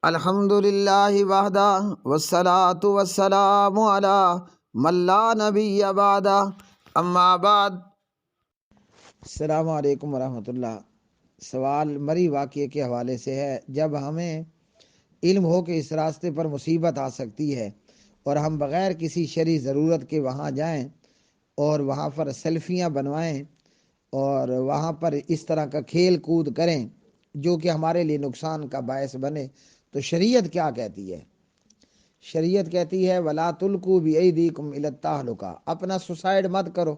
الحمد للہ وحدہ والصلاة والسلام علی من لا نبی بعدہ اما بعد۔ السلام علیکم ورحمۃ اللہ۔ سوال مری واقعے کے حوالے سے ہے۔ جب ہمیں علم ہو کہ اس راستے پر مصیبت آ سکتی ہے اور ہم بغیر کسی شرعی ضرورت کے وہاں جائیں اور وہاں پر سیلفیاں بنوائیں اور وہاں پر اس طرح کا کھیل کود کریں جو کہ ہمارے لیے نقصان کا باعث بنے، تو شریعت کیا کہتی ہے؟ شریعت کہتی ہے وَلَا تُلْقُوا بِأَيْدِيكُمْ إِلَى التَّهْلُكَةِ، اپنا سوسائڈ مت کرو،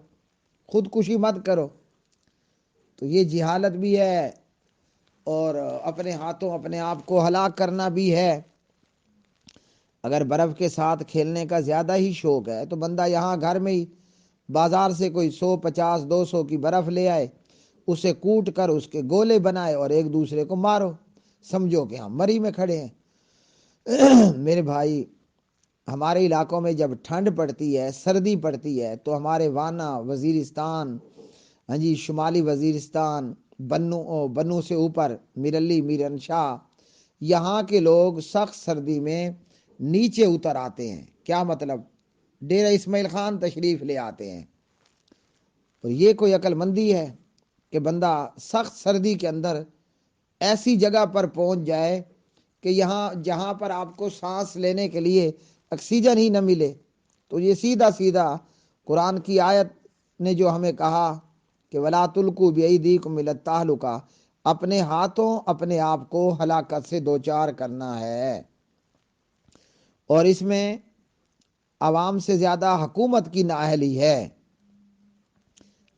خودکشی مت کرو۔ تو یہ جہالت بھی ہے اور اپنے ہاتھوں اپنے آپ کو ہلاک کرنا بھی ہے۔ اگر برف کے ساتھ کھیلنے کا زیادہ ہی شوق ہے تو بندہ یہاں گھر میں ہی بازار سے کوئی 100 50 200 کی برف لے آئے، اسے کوٹ کر اس کے گولے بنائے اور ایک دوسرے کو مارو، سمجھو کہ ہم مری میں کھڑے ہیں۔ میرے بھائی، ہمارے علاقوں میں جب ٹھنڈ پڑتی ہے، سردی پڑتی ہے، تو ہمارے وانا، وزیرستان، شمالی وزیرستان، بنو سے اوپر میرلی، میرنشاہ، یہاں کے لوگ سخت سردی میں نیچے اتر آتے ہیں۔ کیا مطلب؟ ڈیرہ اسماعیل خان تشریف لے آتے ہیں۔ اور یہ کوئی عقل مندی ہے کہ بندہ سخت سردی کے اندر ایسی جگہ پر پہنچ جائے کہ جہاں پر آپ کو سانس لینے کے لیے آکسیجن ہی نہ ملے؟ تو یہ سیدھا سیدھا قرآن کی آیت نے جو ہمیں کہا کہ وَلَا تُلْقُوا بِأَيْدِيكُمْ إِلَى التَّهْلُكَةِ، اپنے ہاتھوں اپنے آپ کو ہلاکت سے دوچار کرنا ہے۔ اور اس میں عوام سے زیادہ حکومت کی نااہلی ہے۔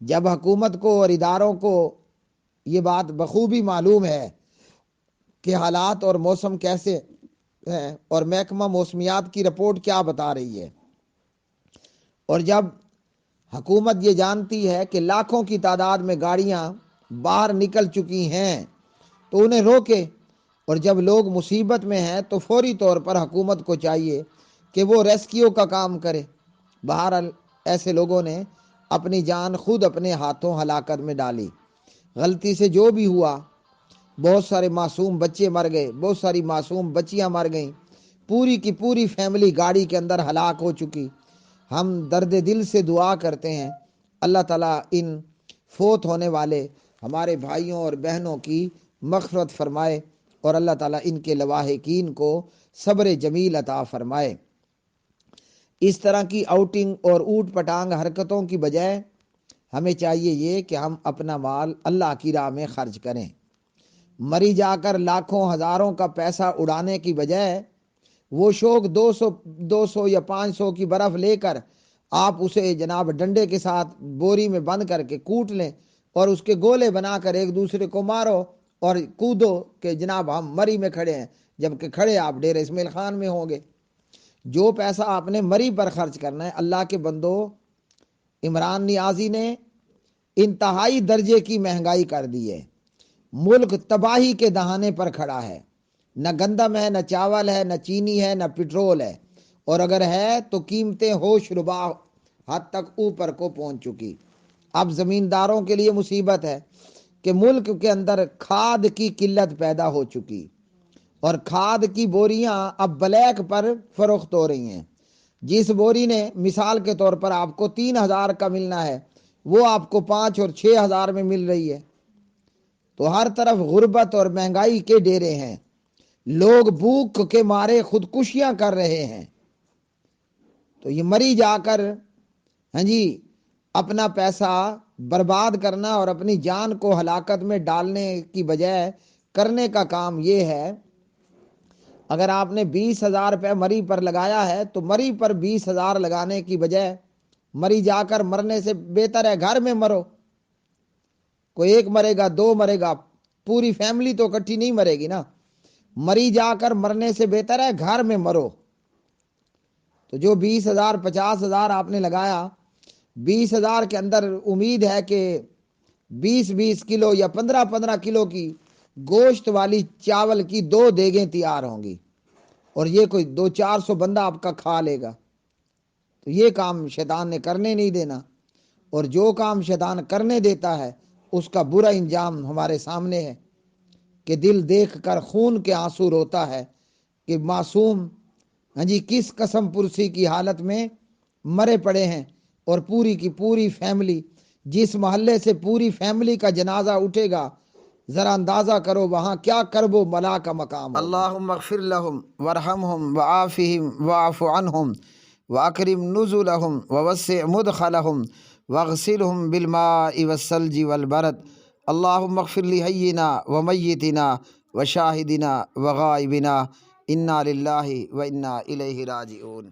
جب حکومت کو اور اداروں کو یہ بات بخوبی معلوم ہے کہ حالات اور موسم کیسے ہیں اور محکمہ موسمیات کی رپورٹ کیا بتا رہی ہے، اور جب حکومت یہ جانتی ہے کہ لاکھوں کی تعداد میں گاڑیاں باہر نکل چکی ہیں تو انہیں روکے، اور جب لوگ مصیبت میں ہیں تو فوری طور پر حکومت کو چاہیے کہ وہ ریسکیو کا کام کرے۔ بہرحال ایسے لوگوں نے اپنی جان خود اپنے ہاتھوں ہلاکت میں ڈالی۔ غلطی سے جو بھی ہوا، بہت سارے معصوم بچے مر گئے، بہت ساری معصوم بچیاں مر گئیں، پوری کی پوری فیملی گاڑی کے اندر ہلاک ہو چکی۔ ہم درد دل سے دعا کرتے ہیں اللہ تعالیٰ ان فوت ہونے والے ہمارے بھائیوں اور بہنوں کی مغفرت فرمائے، اور اللہ تعالیٰ ان کے لواحقین کو صبر جمیل عطا فرمائے۔ اس طرح کی آؤٹنگ اور اوٹ پٹانگ حرکتوں کی بجائے ہمیں چاہیے یہ کہ ہم اپنا مال اللہ کی راہ میں خرچ کریں۔ مری جا کر لاکھوں ہزاروں کا پیسہ اڑانے کی بجائے وہ شوق 200 یا 500 کی برف لے کر آپ اسے جناب ڈنڈے کے ساتھ بوری میں بند کر کے کوٹ لیں اور اس کے گولے بنا کر ایک دوسرے کو مارو اور کودو کہ جناب ہم مری میں کھڑے ہیں، جبکہ کھڑے آپ ڈیرہ اسماعیل خان میں ہوں گے۔ جو پیسہ آپ نے مری پر خرچ کرنا ہے، اللہ کے بندو، عمران نیازی نے انتہائی درجے کی مہنگائی کر دی ہے۔ ملک تباہی کے دہانے پر کھڑا ہے، نہ گندم ہے، نہ چاول ہے، نہ چینی ہے، نہ پٹرول ہے، اور اگر ہے تو قیمتیں ہوش ربا حد تک اوپر کو پہنچ چکی۔ اب زمینداروں کے لیے مصیبت ہے کہ ملک کے اندر کھاد کی قلت پیدا ہو چکی، اور کھاد کی بوریاں اب بلیک پر فروخت ہو رہی ہیں۔ جس بوری نے مثال کے طور پر آپ کو 3000 کا ملنا ہے، وہ آپ کو 5 اور 6000 میں مل رہی ہے۔ تو ہر طرف غربت اور مہنگائی کے ڈیرے ہیں، لوگ بھوک کے مارے خودکشیاں کر رہے ہیں۔ تو یہ مری جا کر اپنا پیسہ برباد کرنا اور اپنی جان کو ہلاکت میں ڈالنے کی بجائے کرنے کا کام یہ ہے، اگر آپ نے 20,000 روپے مری پر لگایا ہے تو مری پر 20,000 لگانے کی بجائے مری جا کر مرنے سے بہتر ہے گھر میں مرو۔ کوئی ایک مرے گا، 2 مرے گا، پوری فیملی تو اکٹھی نہیں مرے گی نا۔ مری جا کر مرنے سے بہتر ہے گھر میں مرو۔ تو جو 20,000 50,000 آپ نے لگایا، 20,000 کے اندر امید ہے کہ 20 کلو یا 15 کلو کی گوشت والی چاول کی 2 دیگیں تیار ہوں گی، اور یہ کوئی 200-400 بندہ آپ کا کھا لے گا۔ تو یہ کام شیطان نے کرنے نہیں دینا، اور جو کام شیطان کرنے دیتا ہے اس کا برا انجام ہمارے سامنے ہے کہ دل دیکھ کر خون کے آنسو روتا ہے کہ معصوم ہاں جی کس قسم پرسی کی حالت میں مرے پڑے ہیں، اور پوری کی پوری فیملی، جس محلے سے پوری فیملی کا جنازہ اٹھے گا، ذرا اندازہ کرو وہاں کیا کرب و بلا کا مقام ہوگا۔ اللہم اغفر لہم ورحمہم وعافہم واعف عنہم واکرم نزلہم ووسع مدخلہم واغسلہم بالماء والثلج والبرد۔ اللہم اغفر لحینا ومیتنا وشاہدنا وغائبنا، انا للہ وانا الیہ راجعون۔